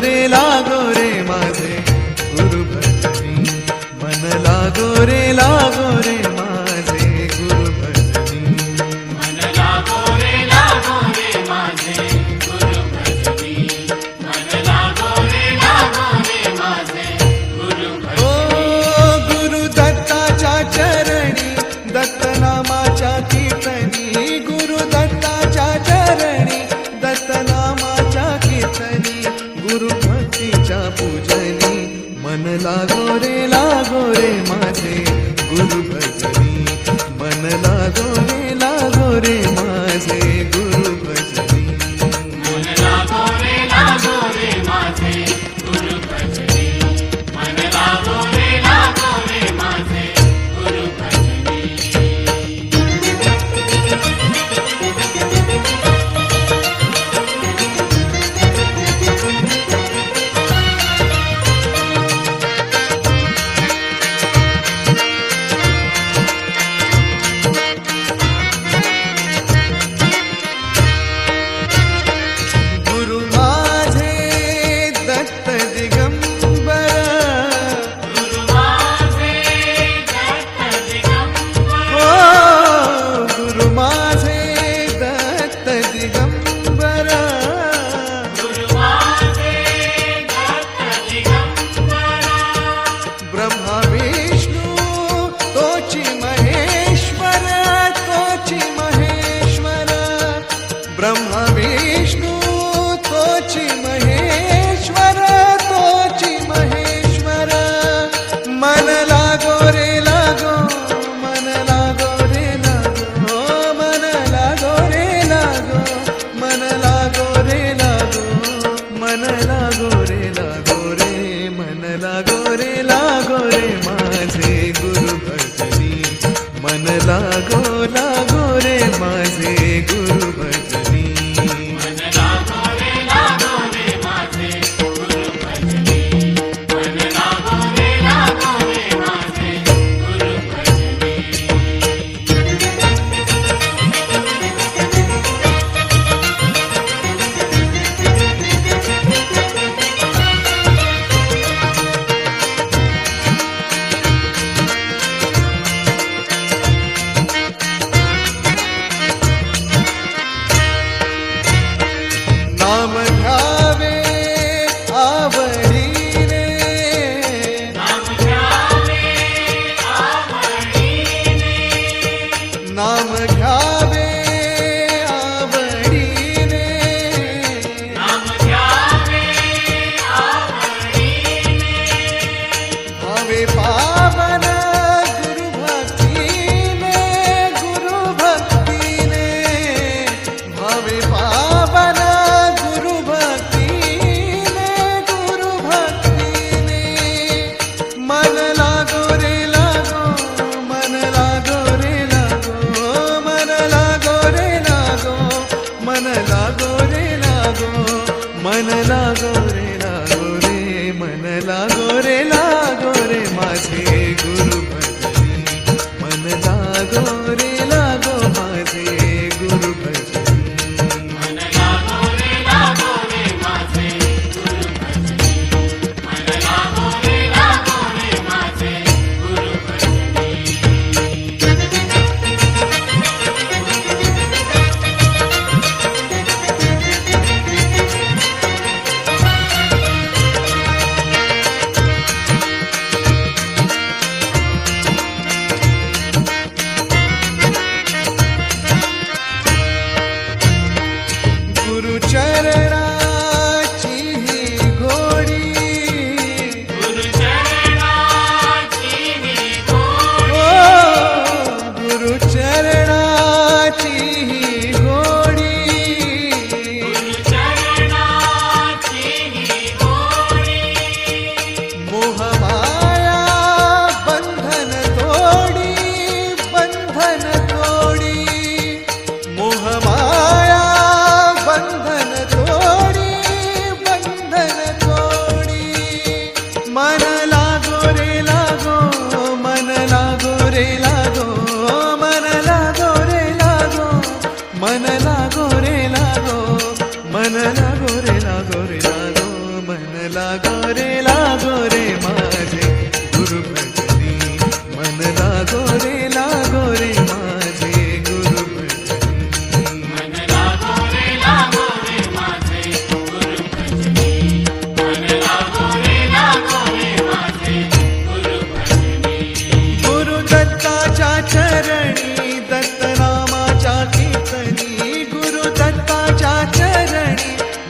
रे लागो रे माझे गुरु भजनी, मन लागो रे माझे गुरु भजनी, मन लागो रे माझे गुरु भजनी, मन लागो रे माझे गुरु भजनी. ओ गुरु दत्ताच्या चरणी दत्तनामाच्या कीर्तनी, गुरु दत्ताच्या चरणी दत्तनामाच्या कीर्तनी, गुरु भक्तीच्या पूजनी, मन लागो रे माझे गुरु भजनी, मन लागो रे माझे गुरु भजनी, मन लागो रे माझे गुरु भजनी, मन लागो रे माझे गुरु भजनी. गुरु माझे दत्त दिगंबर, गुरु माझे दत्त दिगंबर, ओ गुरु माझे दत्त दिगंबर, गुरु माझे दत्त दिगंबर. ब्रह्मा विष्णू तोची महेश्वर, तोची महेश्वर, ब्रह्मा विष्णू तोची महेश्वर, तोची महेश्वर, मन लागो रे लागो, मन लागो रे लागो, मन लागो रे लागो, मन लागो रे लागो, मन लागो रे लागो रे, मन लागो रे माझे गुरु भजनी, मन लागो रे माझे गुरु भजनी, मन लागो रे माझे गुरु भजनी, मन लागो रे माझे गुरु भजनी. नाम घ्यावे आवडीने, नाम घ्यावे आवडीने, नाम घ्यावे आवडीने, नाम घ्यावे आवडीने. भावे पावन गुरु भक्तीने, गुरु भक्तीने, भावे पावन गुरु भक्तीने, गुरु भक्तीने, मन लागो रे लागो, मन लागो रे लागो, मन लागो रे लागो, मन लागो रे लागो, मन लागो रे लागो रे, मन लागो रे माझे गुरु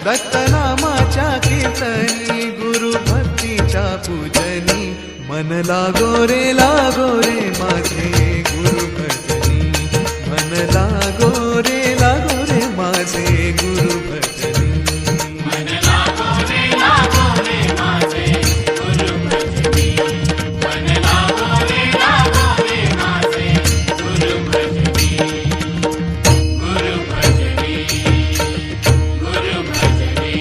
दत्तनामाच्या कीर्तनी गुरु भक्तीच्या पूजनी मन लागो रे माझे गुरु भजनी मन लागो रे माझे गुरु भजनी मन लागो रे माझे गुरु भजनी मन लागो रे माझे गुरु भजनी गुरु भजनी गुरु भजनी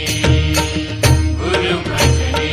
गुरु भजनी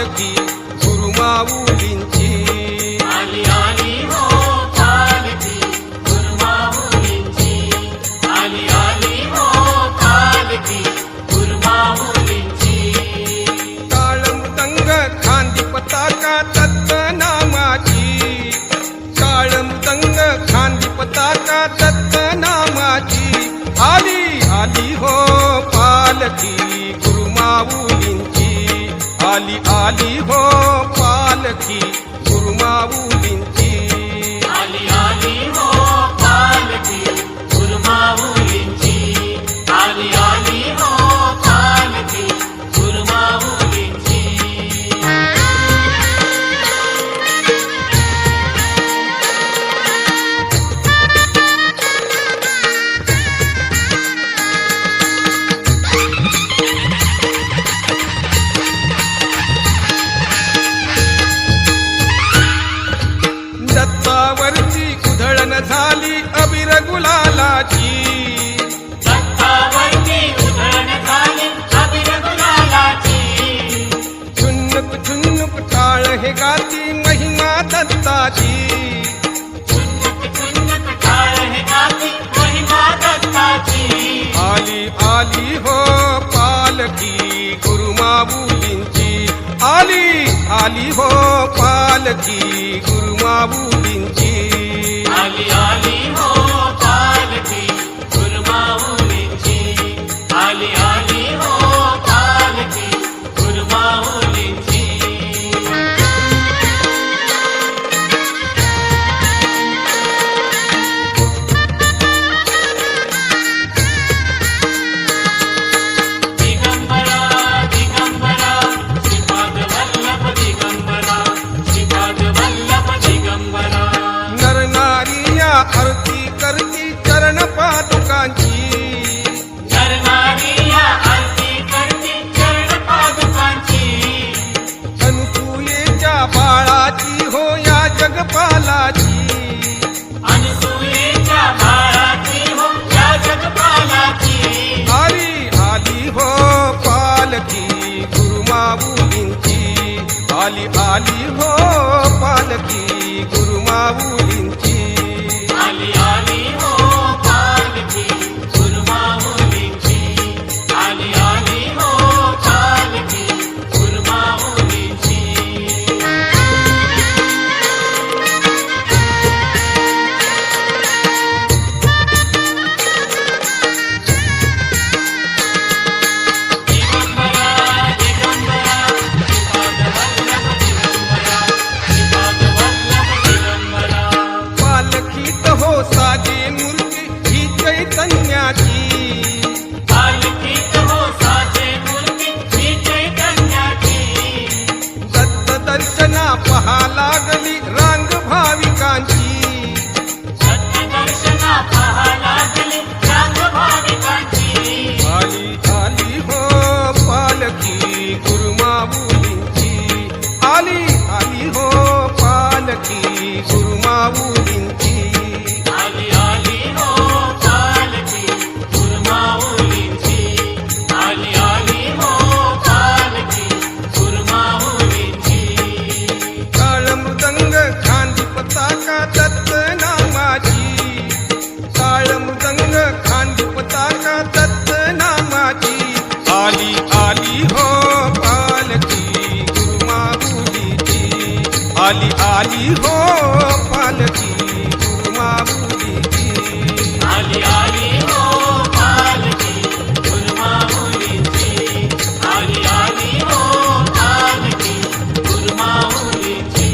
पालखी गुरुमाऊलींची आली आली हो पालखी गुरुमाऊलींची आली आली हो पालखी गुरुमाऊलींची टाळमृदंग खांदी पताका दत्तनामाची टाळमृदंग खांदी पताका दत्तनामाची आली आली हो पालखी गुरुमाऊलींची आली आली हो पालखी गुरुमाऊलींची आली आली हो पालखी गुरुमाऊलींची आली आली हो पालखी गुरुमाऊलींची दत्तावरची उधळण झाली अबीर गुलालाची दत्तावरची उधळण झाली अबीर गुलालाची झुन्नुक झुन्नुक टाळ हे गाती महिमा दत्ताची चुन्नक चुन्नक टाळ हे गाती महिमा दत्ताची आली आली हो पालखी गुरुमाऊलींची आली आली हो पालखी गुरुमाऊलींची आली आली हो पालखी गुरुमाऊलींची आली आली हो पालखी गुरुमाऊलींची दिगंबरा दिगंबरा श्रीपाद वल्लभ दिगंबरा श्रीपाद वल्लभ दिगंबरा नरनारिया आरती करती चरण पादुकांची करणारी या आरती करती चरण पादुकांची अनुसूयेच्या बाळाची हो या जगपालाची अनसुयेच्या बाळाची हो या जगपालाची आली आली हो पालखी गुरुमाऊलींची आली आली हो पालखी गुरुमाऊलींची आली आली हो पालखी गुरुमाऊलींची आली आली हो पालखी गुरुमाऊलींची दिगंबरा दिगंबरा श्रीपाद वल्लभ दिगंबरा श्रीपाद वल्लभ दिगंबरा पालखीत हो साजे मूर्ती ही चैतन्याची पालखीत हो साजे मूर्ती ही चैतन्याची दत्त दर्शना पहा लागली रांग भाविकांची सत्यदर्शना पहा लागली रांग भाविकांची आली आली हो पालखी गुरुमाऊलींची आली आली हो पालखी गुरुमाऊलींची आली आली हो पालखी गुरुमाऊलींची आली आली हो पालखी गुरुमाऊलींची ताळमृदंग खांदी पताका दत्तनामाची ताळमृदंग खांदी पताका दत्तनामाची आली आली हो पालखी गुरुमाऊलीची आली आली हो पालखी गुरुमाऊलीची आली आली हो पालखी गुरुमाऊलींची आली आली हो पालखी गुरुमाऊलींची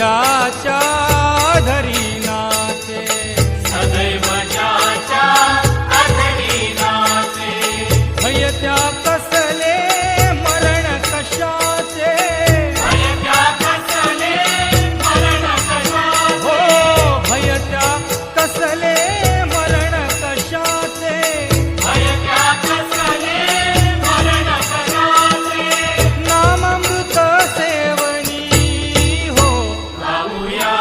ज्याच्या धरीनाचे सदैव ज्याच्या अधीनाचे भय त्या कसले मरण कशाचे भय त्या कसले मरण कशाचे हो भय त्या कसले मरण कशाचे भय त्या कसले मरण कशाचे नामामृत सेवनी हो गाऊया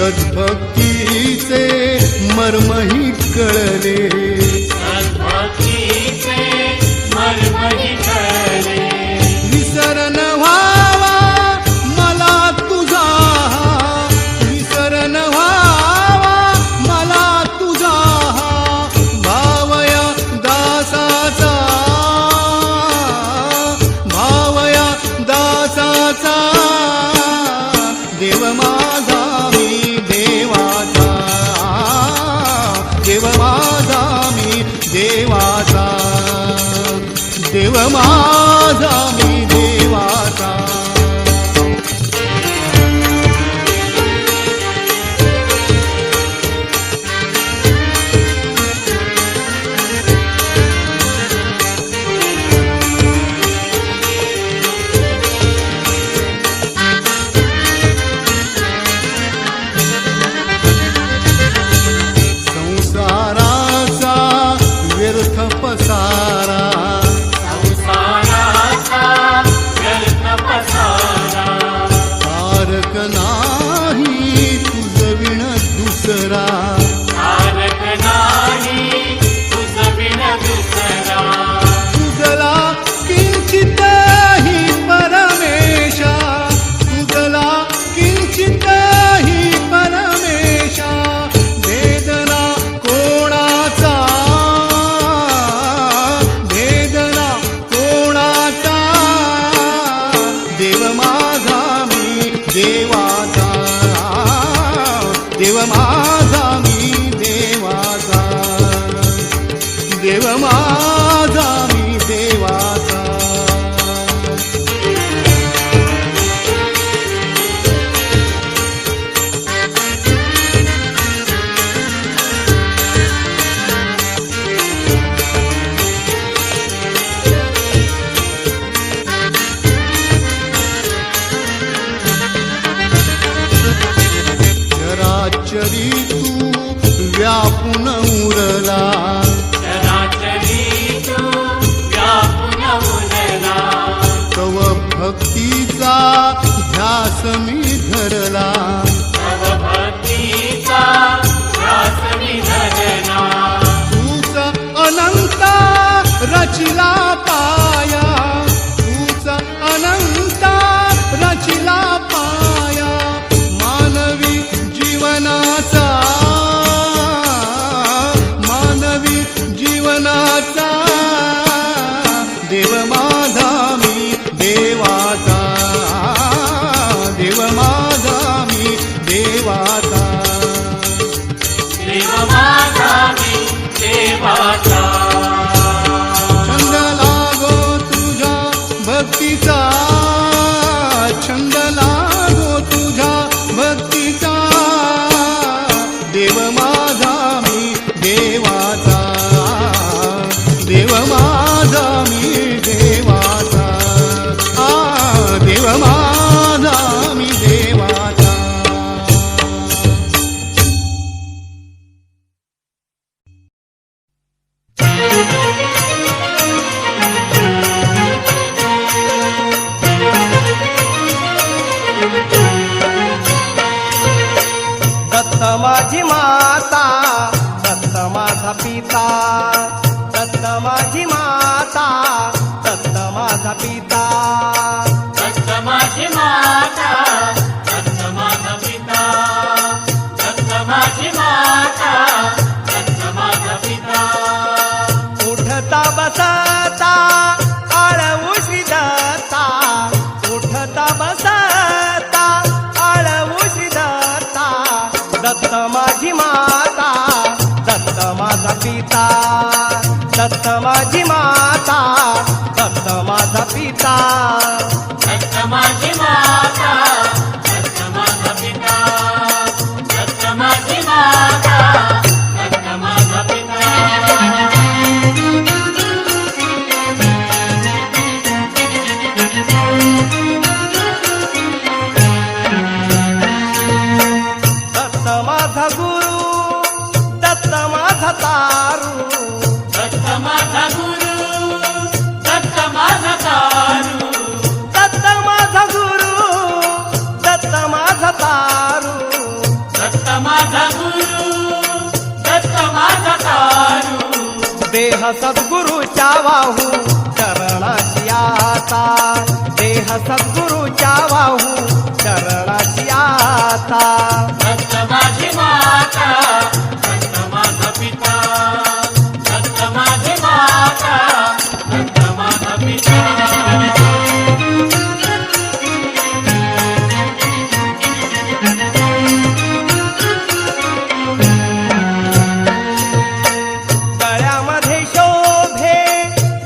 सद्भक्तीचे मर्मही कळले, सद्भक्तीचे मर्मही कळले. विसरण व्हावा मला तुझा, विसरण व्हावा मला तुझा भावया दासाचा, भावया दासाचा. देव माझा मी देवाचा, देव माझा मी देवाचा, देव माझा मी देवाचा. संसाराचा व्यर्थ पसारा, संसाराचा व्यर्थ पसारा. तारक नाही तुझ विण दुसरा, तारक नाही तुझ बिन दुसरा. तुझला किंचितही परमेशा, तुझला किंचितही परमेशा. वेदना कोणाचा, वेदना कोणाचा. देव माझा मी देवाचा, देव माझा मी देवाचा, देव माझा मी देवाचा. चराचरी तू व्यापून उरला, चराचरी तू व्यापून उरला. तव भक्तीचा ध्यास मी धरला, तव भक्तीचा ध्यास मी धरला. तूच अनंता रचिला पाया, तूच अनंता रचिला पाया. मानवी जीवनाचा, मानवी जीवनाचा. देव माझा मी देवाचा, देव माझा मी देवाचा. देव माझा मी देवाचा. छंद लागो तुझ्या भक्तीचा, छंद लागो तुझ्या भक्तीचा. देव माझा मी देवाचा, देव माझा मी देवाचा. देव माझा मी देवाचा. दत्त माझी माता, दत्त माझा पिता, दत्त माझी माता, दत्त माझा पिता. दत्त माझी माता, दत्त माझा पिता. दत्त माझी माता, दत्त माझा पिता. उठता बसता आळवूशी दत्ता, उठता बसता आळवूशी दत्ता. दत्त माझी माता, दत्त माझा पिता, दत्त माझी माता, दत्त माझा पिता. दत्त माझी माता, दत्त माझा पिता. दत्त माझी माता, दत्त माझा पिता. दत्त माझा गुरु, दत्त माझा तारू, दत्त माझा गुरु, माझा गुरु दत्त माझा तारू देह सद्गुरूच्या वाहू चरणाची आता देह सद्गुरूच्या वाहू चरणाची आता दत्त माझी माता दत्त माझा पिता दत्त माझी माता दत्त माझा पिता गळ्यामध्ये शोभे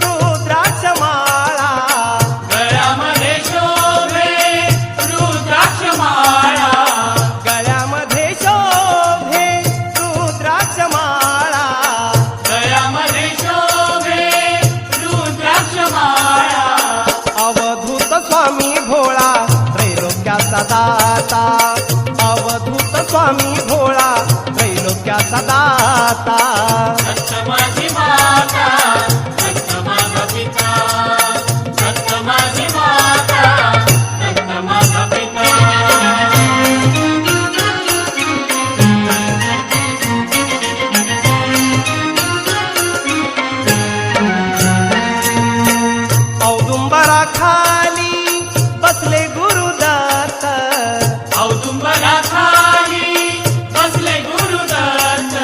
रुद्राक्ष माळा गळ्यामध्ये शोभे रुद्राक्ष माळा गळ्यामध्ये शोभे रुद्राक्ष माळा गळ्यामध्ये शोभे रुद्राक्ष माळा अवधूत स्वामी भोळा त्रैलोक्याचा दाता अवधूत स्वामी भोळा त्रैलोक्याचा दाता दत्त माझी माता दत्त माझा पिता दत्त माझी माता दत्त माझा पिता औदुंबरा खाली बसले गुरुदत्त औदुंबरा खाली बसले गुरुदत्त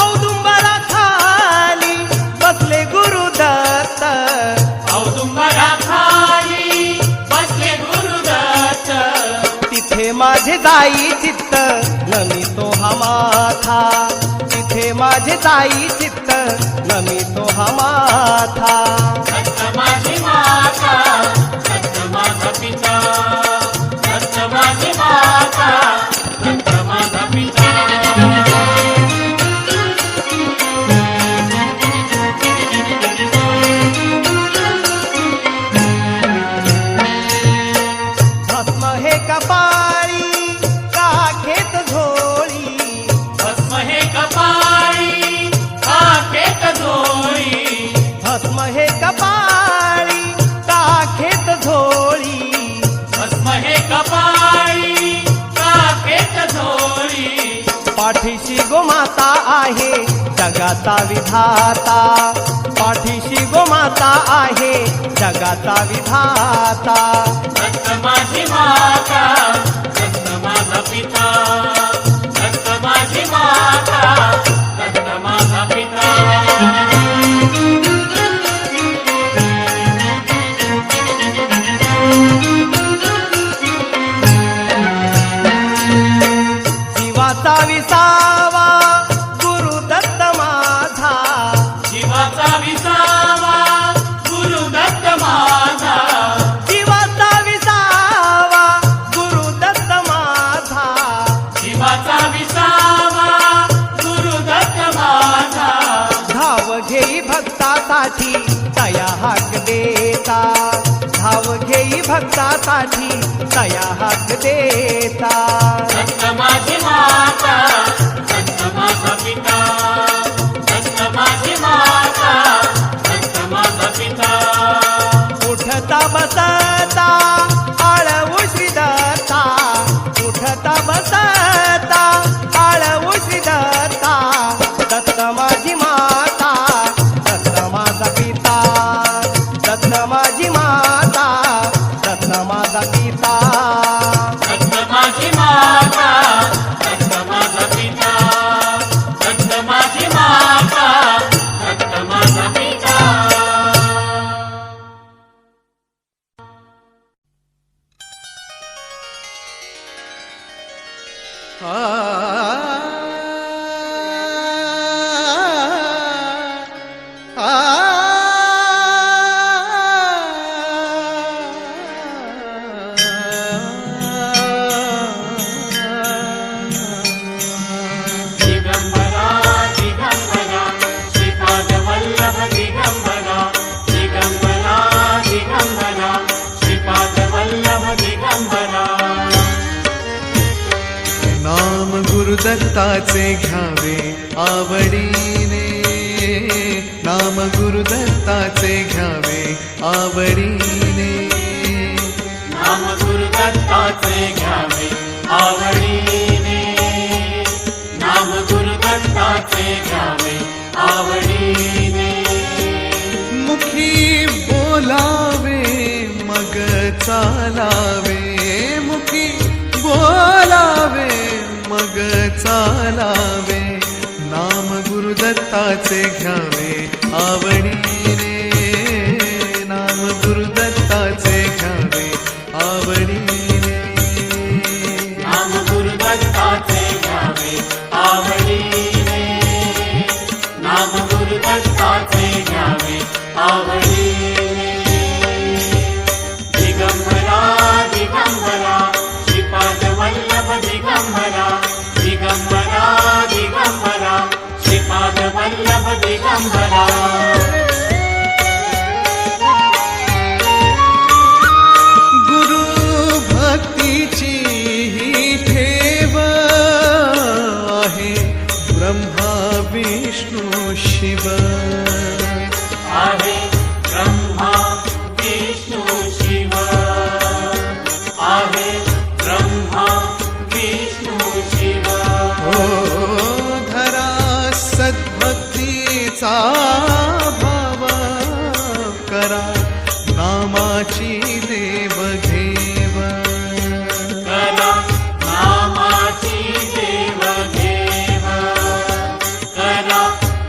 औदुंबरा खाली बसले गुरुदत्त औदुंबरा खाली बसले गुरुदत्त तिथे माझे जाई चित्त नमितो हा माथा तिथे माझे जाई चित्त नमितो हा माथा दत्त माझी माता दत्त माझा पिता दत्त माझी माता दत्त माझा पिता भस्म हे कपाळी काखेत झोळी भस्म हे कपाळी काखेत झोळी भस्म हे कपाळी काखेत झोळी भस्म हे कपाळी काखेत झोळी पाठीशी गोमाता आहे जगाचा विधाता पाठीशी गोमाता आहे जगाचा विधाता दत्त माझी माता दत्त माझा पिता दत्त माझी माता दत्त माझा पिता जीवाचा विसावा गुरुदत्त माझा जीवाचा विसावा गुरुदत्त माझा जीवाचा विसावा गुरुदत्त माझा जीवाचा विसावा गुरुदत्त माझा धाव घेई भक्तासाठी तया हाक देता धाव घेई भक्तासाठी तया हाक देता दत्त माझी माता दत्त माझा पिता दत्त माझी माता दत्त माझा पिता उठता बसता आळवू श्रीदत्ता उठता बसता आळवू श्रीदत्ता दत्त माझी माता दत्त माझा पिता दत्त माझी माता दत्त माझा पिता दत्त माझी माता दत्त माझा पिता दत्त माझी माता दत्त माझा पिता दिगंबरा दिगंबरा श्रीपाद वल्लभ दिगंबरा दिगंबरा दिगंबरा श्रीपाद वल्लभ दिगंबरा नाम गुरुदत्ताचे घ्यावे आवडीने नाम गुरुदत्ताचे घ्यावे आवडीने नाम गुरुदत्ताचे घ्यावे आवडीने गुरुदत्ताचे घ्यावे आवडीने. मुखी बोलावे मग चालावे, मुखी बोलावे मग चालावे, नाम गुरुदत्ताचे घ्यावे आवडीने, नाम गुरुदत्ताचे घ्यावे आवडीने. नाम गुरुदत्ताचे घ्यावे आवडीने, नाम गुरुदत्ताचे घ्यावे आवडीने. दिगंबरा दिगंबरा श्रीपाद वल्लभ दिगंबरा, दिगंबरा दिगंबरा श्रीपाद वल्लभ दिगंबरा. गुरु भक्तीची ही ठेव आहे, ब्रह्मा विष्णू शिव आहे ब्रह्मा विष्णू शिव, आहे ब्रह्मा विष्णू शिव. हो धरा सद्भक्तीचा भाव करा, नामाची देव घेव करा नामाची देव घेव, करा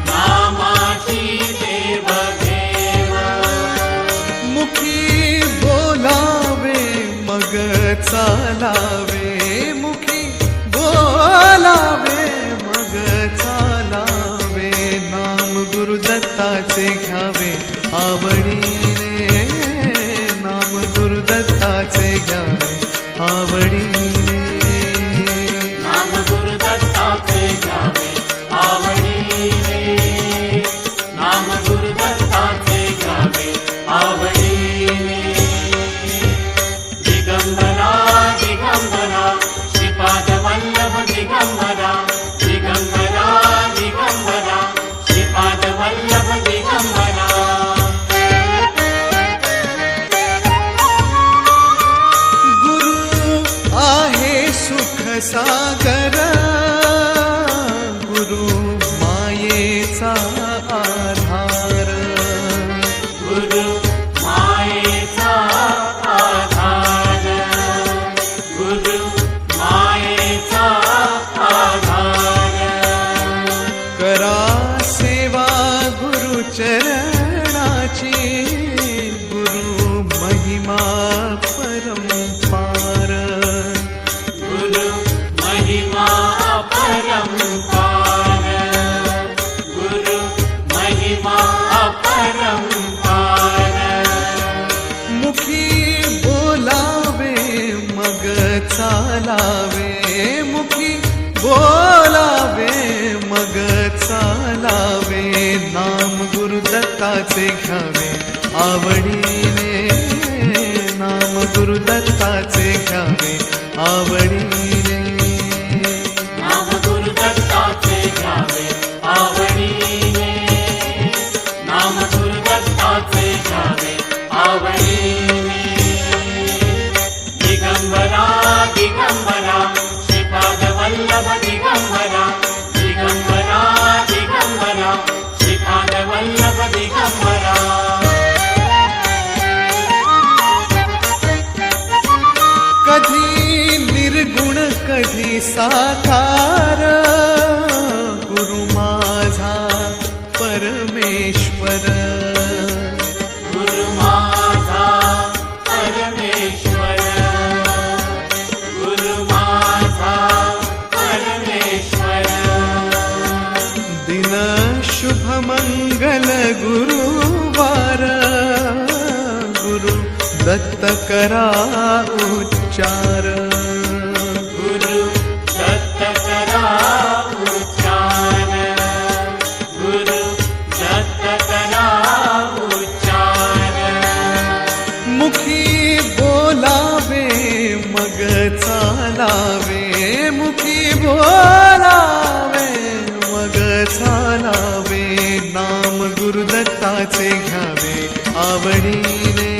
नामाची देव घेव. मुखी बोलावे मग चालावे, मुखी बोलावे मग चालावे, नाम गुरुदत्ताचे घ्यावे आवडीने, नाम गुरुदत्ताचे घ्यावे आवडीने. नाम गुरुदत्ताचे घ्यावे आवडीने, नाम गुरुदत्ताचे घ्यावे आवडीने. दिगंबरा दिगंबरा श्रीपाद वल्लभ दिगंबरा, दिगंबरा दिगंबरा श्रीपाद वल्लभ दिगंबरा. गुरु आहे सुख सागर, गुरु मायेचा आधार, गुरु मायेचा आधार, गुरु मायेचा आधार. करा सेवा गुरु चरणाची, गुरु महिमा परंपार, गुरु महिमा परंपार, गुरु महिमा परंपार. मुखी बोलावे मग चालावे, मुखी बोलावे मग चालावे, नाम गुरुदत्ताचे घ्यावे आवडीने, नाम गुरुदत्ताचे घ्यावे आवडीने. नाम गुरुदत्ताचे घ्यावे आवडीने, नाम गुरुदत्ताचे घ्यावे आवडीने. दिगंबरा दिगंबरा श्रीपाद वल्लभ दिगंबरा, दिगंबरा दिगंबरा श्रीपाद वल्लभ दिगंबरा. कधी निर्गुण कधी साकार, गुरु माझा परमेश्वर, गुरु माझा परमेश्वर, गुरु माझा परमेश्वर. दिन शुभ मंगल गुरुवार, गुरु दत्त करा उच्चार, गुरु दत्त करा उच्चार, गुरु दत्त करा उच्चार. मुखी बोलावे मग चालावे, मुखी बोलावे मग चालावे, नाम गुरुदत्ताचे घ्यावे आवडीने,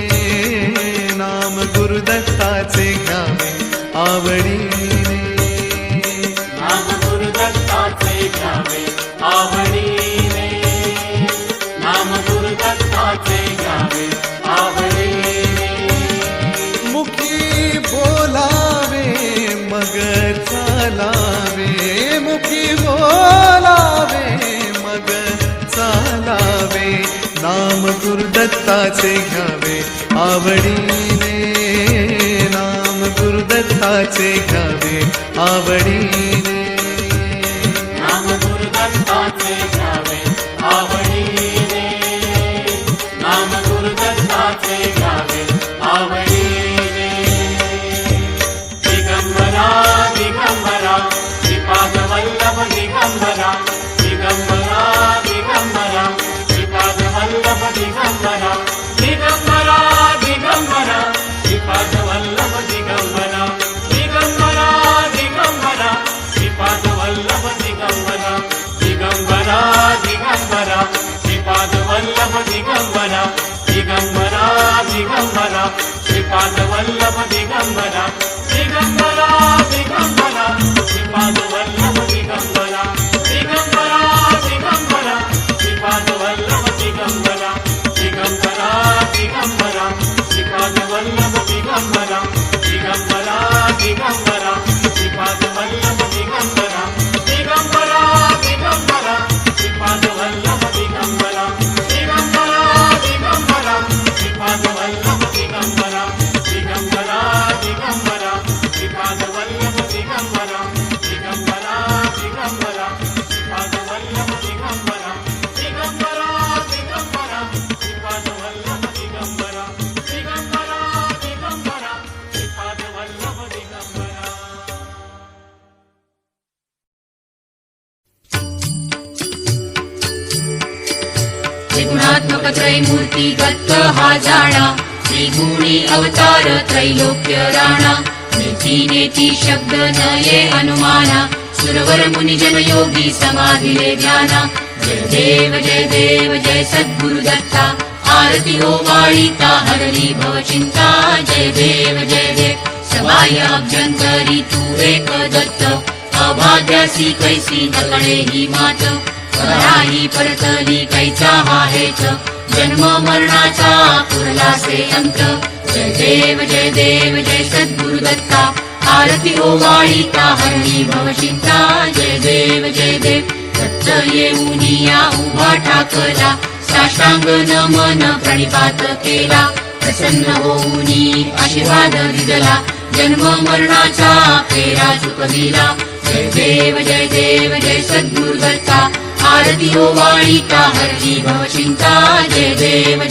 नाम गुरुदत्ताचे घ्यावे आवडीने. नाम गुरुदत्ताचे घ्यावे गुरुदत्ताचे घ्यावे आवडीने, नाम गुरुदत्ताचे घ्यावे आवडीने. नाम गुरुदत्ताचे घ्यावे आवडीने, नाम गुरुदत्ताचे घ्यावे आवडीने. दिगंबरा दिगंबरा श्रीपाद वल्लभ दिगंबरा, दिगंबरा दिगंबरा श्रीपाद वल्लभ दिगंबरा, दिगंबरा दिगंबरा श्रीपाद वल्लभ दिगंबरा, दिगंबरा दिगंबरा श्रीपाद वल्लभ दिगंबरा, दिगंबरा दिगंबरा श्रीपाद वल्लभ दिगंबरा, दिगंबरा दिगंबरा श्रीपाद वल्लभ दिगंबरा, दिगंबरा दिगंबरा श्रीपाद वल्लभ दिगंबरा, दिगंबरा दिगंबरा श्रीपाद वल्लभ दिगंबरा, दिगंबरा दिगंबरा श्रीपाद वल्लभ दिगंबरा, दिगंबरा दिगंबरा श्रीपाद वल्लभ दिगंबरा, दिगंबरा दिगंबरा श्रीपाद वल्लभ दिगंबरा, दिगंबरा दिगंबरा श्रीपाद वल्लभ दिगंबरा, दिगंबरा दिगंबरा श्रीपाद वल्लभ दिगंबरा, दिगंबरा दिगंबरा श्रीपाद वल्लभ दिगंबरा, दिगंबरा दिगंबरा श्रीपाद वल्लभ दिगंबरा, दिगंबरा दिगंबरा श्रीपाद वल्लभ दिगंबरा. त्रिगुणात्मक त्रैमूर्तिगत हा जाणा, त्रिगुणी अवतार त्रैलोक्य राणा. नेती नेती शब्द नये अनुमाना, सुरवर मुनिजन योगी समाधिले ध्याना. जय देव जय सद्गुरु दत्ता, आरती ओवाळीता हरली भवचिंता. जय देव सबाय अभ्यंतरी तू एक दत्त, अभाग्यासी कैसी नकळे ही मात. पराही परतली कैचा हा हेच, जन्म मरणाचा पुरलासे अंत. जय देव जय सद्गुरु दत्ता, आरती ओवाळीता हरली भवचिंता. जय देव दत्त येऊनिया उभा ठाकला, साष्टांग नमन प्रणिपात केला. प्रसन्न होऊनी आशीर्वाद दिला, जन्म मरणाचा फेरा चुकविला. जय देव जय सद्गुरु दत्ता, आरती ओवाळीता हरली भवचिंता. जय देव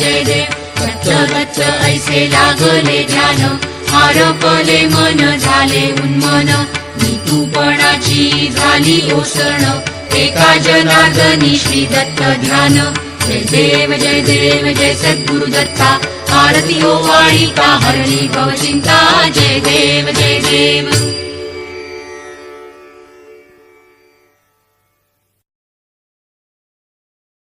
दत्त ऐसे लागले ध्यान, हारपले मन झाले उन्मन. नीतूपणाची झाली ओसण, एका जनार्दनी श्री दत्त ध्यान. जय देव जय सद्गुरु दत्ता, आरती ओवाळीता हरली भवचिंता. जय देव